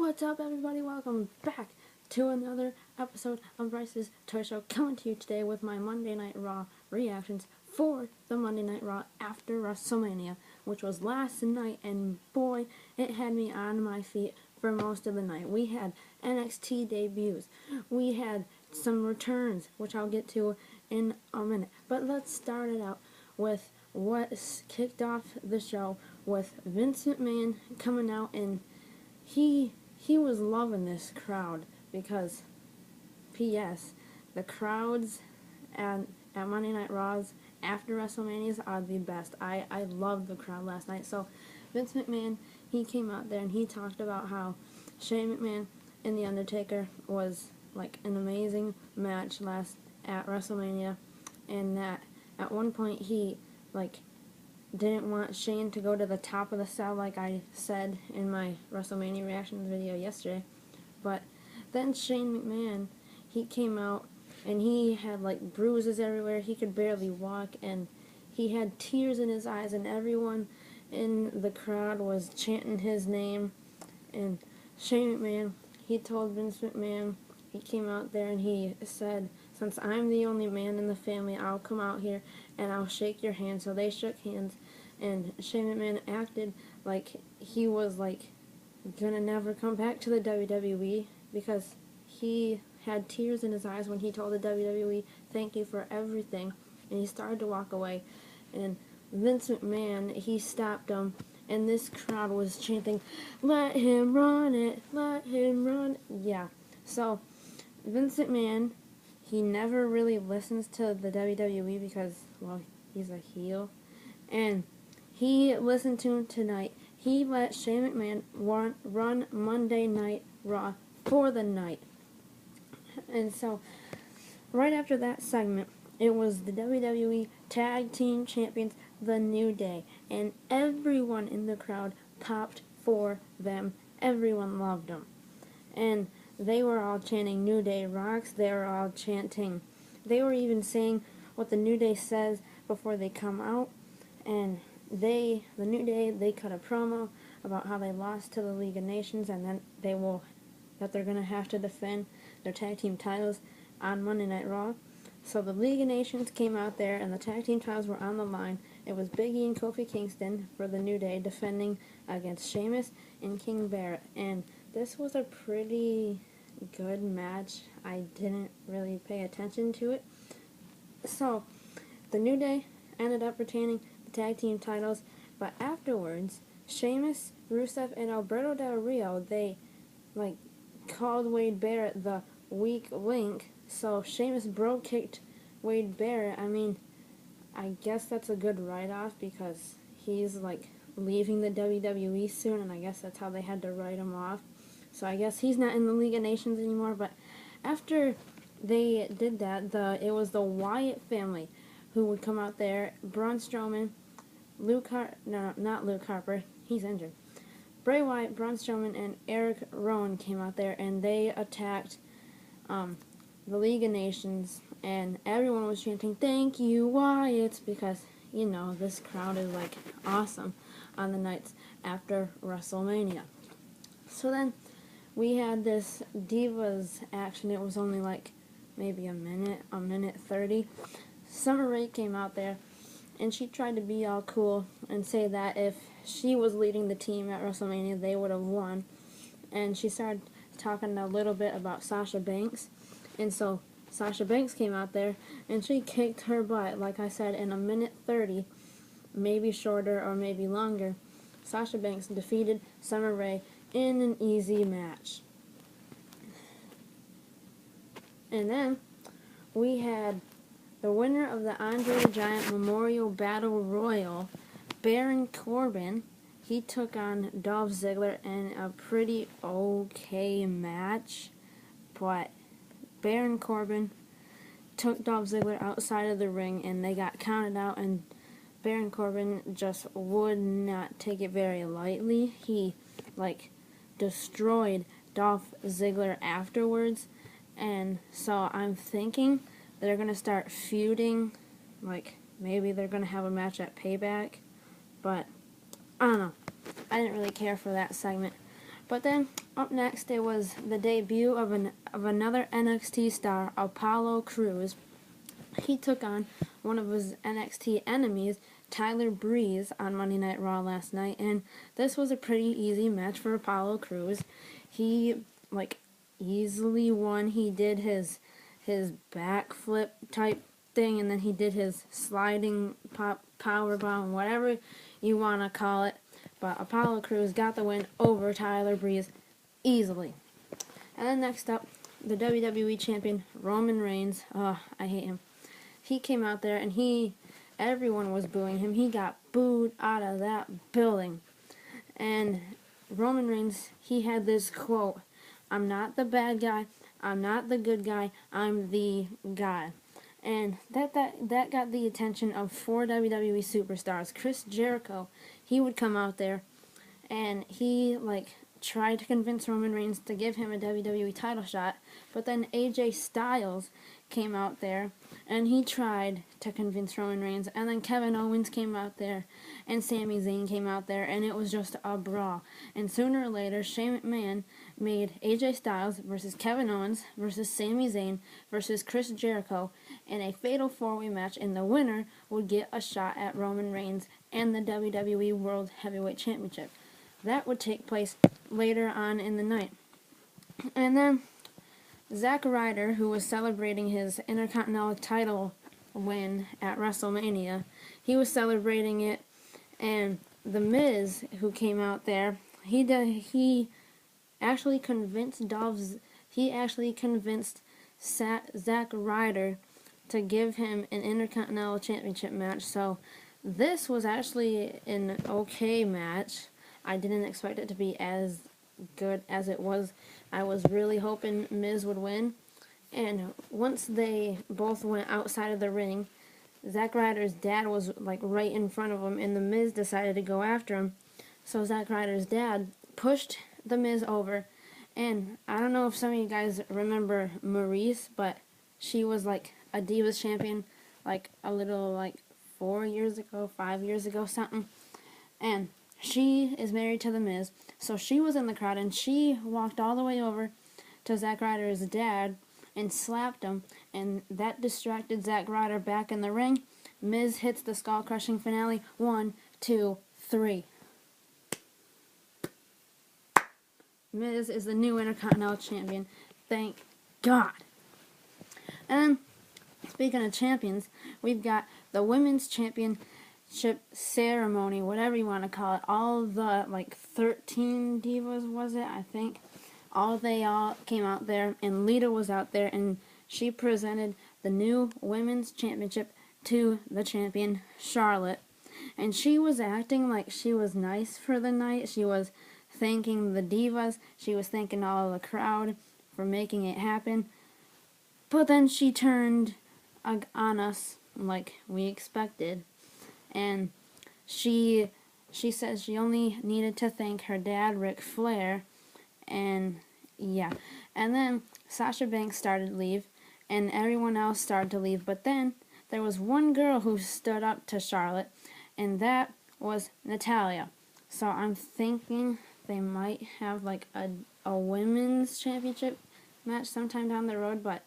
What's up, everybody? Welcome back to another episode of Bryce's Toy Show, coming to you today with my Monday Night Raw reactions for the Monday Night Raw after WrestleMania, which was last night, and boy, it had me on my feet for most of the night. We had NXT debuts, we had some returns, which I'll get to in a minute, but let's start it out with what kicked off the show with Vince McMahon coming out, and he was loving this crowd because, P.S., the crowds at Monday Night Raws after WrestleManias are the best. I loved the crowd last night. So Vince McMahon, he came out there and he talked about how Shane McMahon and The Undertaker was like an amazing match at WrestleMania, and that at one point he didn't want Shane to go to the top of the cell like I said in my WrestleMania reactions video yesterday. But then Shane McMahon, he came out and he had bruises everywhere. He could barely walk and he had tears in his eyes, and everyone in the crowd was chanting his name. And Shane McMahon, he told Vince McMahon, he came out there and he said, "Since I'm the only man in the family, I'll come out here and I'll shake your hand." So they shook hands, and Shane McMahon acted like he was gonna never come back to the WWE, because he had tears in his eyes when he told the WWE, "Thank you for everything," and he started to walk away. And Vince McMahon, he stopped him, and this crowd was chanting, "Let him run it, let him run it." Yeah, so Vince McMahon, he never really listens to the WWE because, well, he's a heel. And he listened to him tonight. He let Shane McMahon run Monday Night Raw for the night. And so, right after that segment, it was the WWE Tag Team Champions, The New Day. And everyone in the crowd popped for them. Everyone loved them. And they were all chanting "New Day rocks." They were all chanting. They were even saying what the New Day says before they come out. And the New Day, they cut a promo about how they lost to the League of Nations, and then they're going to have to defend their tag team titles on Monday Night Raw. So the League of Nations came out there, and the tag team titles were on the line. It was Big E and Kofi Kingston for the New Day defending against Sheamus and King Barrett. And this was a pretty good match. I didn't really pay attention to it. So the New Day ended up retaining the tag team titles, but afterwards, Sheamus, Rusev, and Alberto Del Rio, they called Wade Barrett the weak link. So Sheamus bro-kicked Wade Barrett. I mean, I guess that's a good write-off because he's leaving the WWE soon, and I guess that's how they had to write him off. So I guess he's not in the League of Nations anymore. But after they did that, it was the Wyatt family who would come out there. Braun Strowman, not Luke Harper, he's injured. Bray Wyatt, Braun Strowman, and Eric Rowan came out there, and they attacked the League of Nations, and everyone was chanting, "Thank you, Wyatt," because, this crowd is awesome on the nights after WrestleMania. So then we had this Divas action. It was only maybe a minute 30. Summer Rae came out there, and she tried to be all cool and say that if she was leading the team at WrestleMania, they would have won. And she started talking a little bit about Sasha Banks. And so Sasha Banks came out there, and she kicked her butt, like I said, in a minute 30, maybe shorter or maybe longer. Sasha Banks defeated Summer Rae in an easy match. And then we had the winner of the Andre the Giant Memorial Battle Royal, Baron Corbin. He took on Dolph Ziggler in a pretty okay match, but Baron Corbin took Dolph Ziggler outside of the ring, and they got counted out, and Baron Corbin just would not take it very lightly. He destroyed Dolph Ziggler afterwards, and so I'm thinking they're going to start feuding. Maybe they're going to have a match at Payback, but I don't know. I didn't really care for that segment. But then Up next, it was the debut of another NXT star, Apollo Crews. He took on one of his NXT enemies, Tyler Breeze, on Monday Night Raw last night, and this was a pretty easy match for Apollo Crews. He easily won. He did his backflip type thing, and then he did his sliding power bomb, whatever you want to call it. But Apollo Crews got the win over Tyler Breeze easily. And then next up, the WWE Champion, Roman Reigns. Oh, I hate him. He came out there and everyone was booing him. He got booed out of that building. And Roman Reigns, he had this quote, "I'm not the bad guy, I'm not the good guy, I'm the guy." And that got the attention of 4 WWE superstars. Chris Jericho, he would come out there and he tried to convince Roman Reigns to give him a WWE title shot, but then AJ Styles came out there and he tried to convince Roman Reigns, and then Kevin Owens came out there and Sami Zayn came out there, and it was just a brawl. And sooner or later, Shane McMahon made AJ Styles versus Kevin Owens versus Sami Zayn versus Chris Jericho in a fatal 4-way match, and the winner would get a shot at Roman Reigns and the WWE World Heavyweight Championship. That would take place later on in the night. And then Zack Ryder, who was celebrating his Intercontinental title win at WrestleMania, he was celebrating it, and The Miz, who came out there, he actually convinced Zack Ryder to give him an Intercontinental Championship match. So this was actually an okay match. I didn't expect it to be as good as it was. I was really hoping Miz would win. And once they both went outside of the ring, Zack Ryder's dad was right in front of him, and the Miz decided to go after him. So Zack Ryder's dad pushed the Miz over, and I don't know if some of you guys remember Maurice, but she was a Divas champion a little 4 years ago, 5 years ago, something. And she is married to The Miz, so she was in the crowd, and she walked all the way over to Zack Ryder's dad and slapped him, and that distracted Zack Ryder back in the ring. Miz hits the skull-crushing finale. 1, 2, 3. Miz is the new Intercontinental Champion. Thank God. And speaking of champions, we've got the Women's Championship ceremony, whatever you want to call it. All the 13 divas, was it, I think, they all came out there, and Lita was out there, and she presented the new Women's Championship to the champion, Charlotte. And she was acting like she was nice for the night. She was thanking the divas, she was thanking all of the crowd for making it happen. But then she turned on us like we expected, and she said she only needed to thank her dad, Ric Flair, and yeah. And then Sasha Banks started to leave, and everyone else started to leave, but then there was one girl who stood up to Charlotte, and that was Natalya. So I'm thinking they might have a women's championship match sometime down the road, but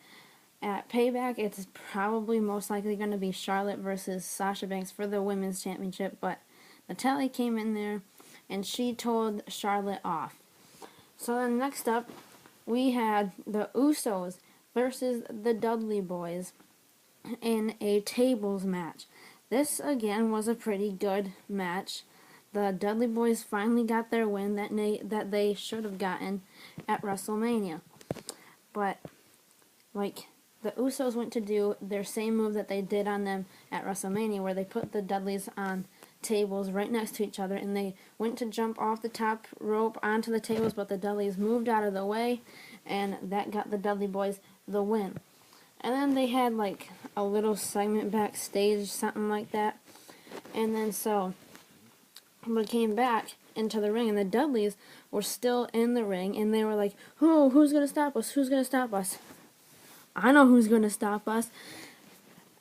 at Payback, it's probably most likely going to be Charlotte versus Sasha Banks for the women's championship. But Natalya came in there, and she told Charlotte off. So then next up, we had the Usos versus the Dudley Boys in a tables match. This, again, was a pretty good match. The Dudley Boys finally got their win that they should have gotten at WrestleMania. But, the Usos went to do their same move that they did on them at WrestleMania, where they put the Dudleys on tables right next to each other, and they went to jump off the top rope onto the tables, but the Dudleys moved out of the way, and that got the Dudley Boys the win. And then they had a little segment backstage, something like that. And then so we came back into the ring, and the Dudleys were still in the ring, and they were like, "Oh, who's gonna stop us? Who's gonna stop us?" I know who's going to stop us.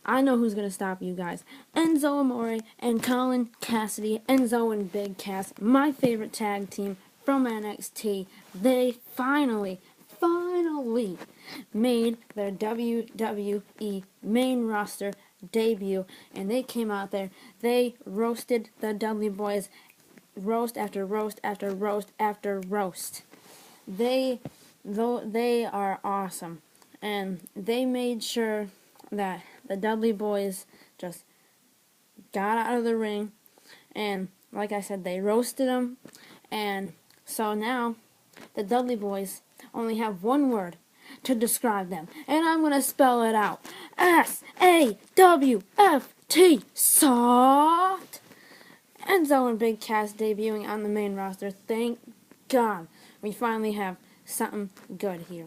I know who's going to stop you guys. Enzo Amore and Colin Cassidy. Enzo and Big Cass. My favorite tag team from NXT. They finally made their WWE main roster debut, and they came out there. They roasted the Dudley Boys, roast after roast after roast after roast. They are awesome, and they made sure that the Dudley Boys just got out of the ring, and like I said, they roasted them, and so now the Dudley Boys only have one word to describe them, and I'm going to spell it out. SAWFT, soft. Enzo and Big Cass debuting on the main roster. Thank God we finally have something good here.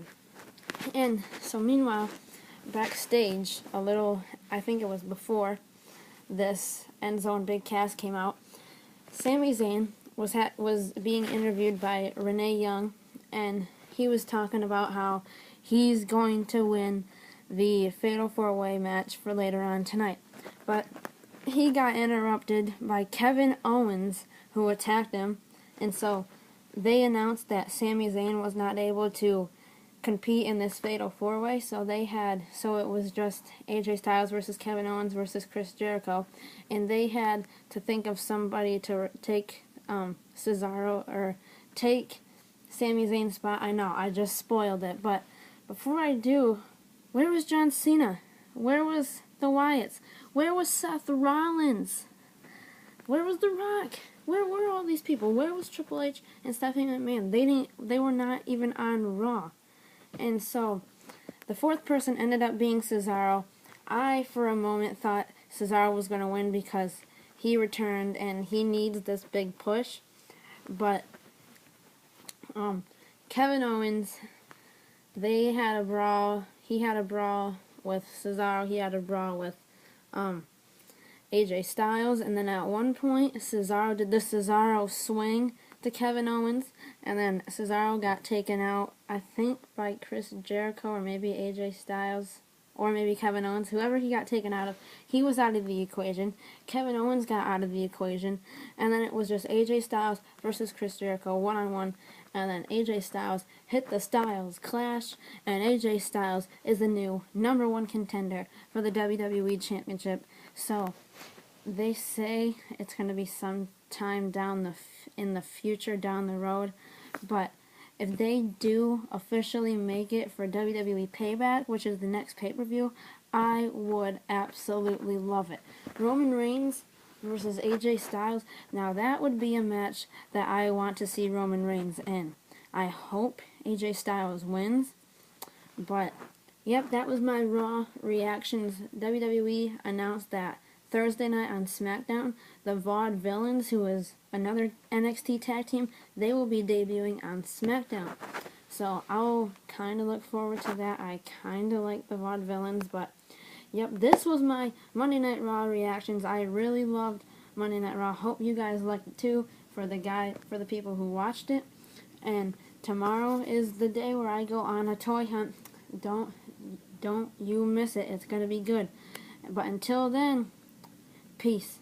And so meanwhile, backstage, I think it was before this Enzo and Big Cass came out, Sami Zayn was being interviewed by Renee Young, and he was talking about how he's going to win the Fatal 4-Way match for later on tonight. But he got interrupted by Kevin Owens, who attacked him, and so they announced that Sami Zayn was not able to compete in this Fatal 4-Way, so it was just AJ Styles versus Kevin Owens versus Chris Jericho, and they had to think of somebody to take Cesaro, or take Sami Zayn's spot. I know, I just spoiled it, but before I do, where was John Cena? Where was the Wyatts? Where was Seth Rollins? Where was The Rock? Where were all these people? Where was Triple H and Stephanie McMahon? They were not even on Raw. And so, the fourth person ended up being Cesaro. I, for a moment, thought Cesaro was going to win because he returned and he needs this big push. But, Kevin Owens, they had a brawl. He had a brawl with Cesaro. He had a brawl with, AJ Styles. And then at one point, Cesaro did the Cesaro swing to Kevin Owens, and then Cesaro got taken out, I think, by Chris Jericho, or maybe AJ Styles, or maybe Kevin Owens. Whoever he got taken out of, he was out of the equation. Kevin Owens got out of the equation, and then it was just AJ Styles versus Chris Jericho, one-on-one, and then AJ Styles hit the Styles Clash, and AJ Styles is the new #1 contender for the WWE Championship. So, they say it's going to be some time in the future, down the road, but if they do officially make it for WWE Payback, which is the next pay-per-view, I would absolutely love it. Roman Reigns versus AJ Styles, now that would be a match that I want to see Roman Reigns in. I hope AJ Styles wins, but yep, that was my Raw reactions. WWE announced that Thursday night on SmackDown, the Vaudevillains, who is another NXT tag team, they will be debuting on SmackDown. So I'll kind of look forward to that. I kind of like the Vaudevillains, but yep, this was my Monday Night Raw reactions. I really loved Monday Night Raw. Hope you guys liked it too, for the people who watched it. And tomorrow is the day where I go on a toy hunt. Don't you miss it. It's going to be good. But until then, peace.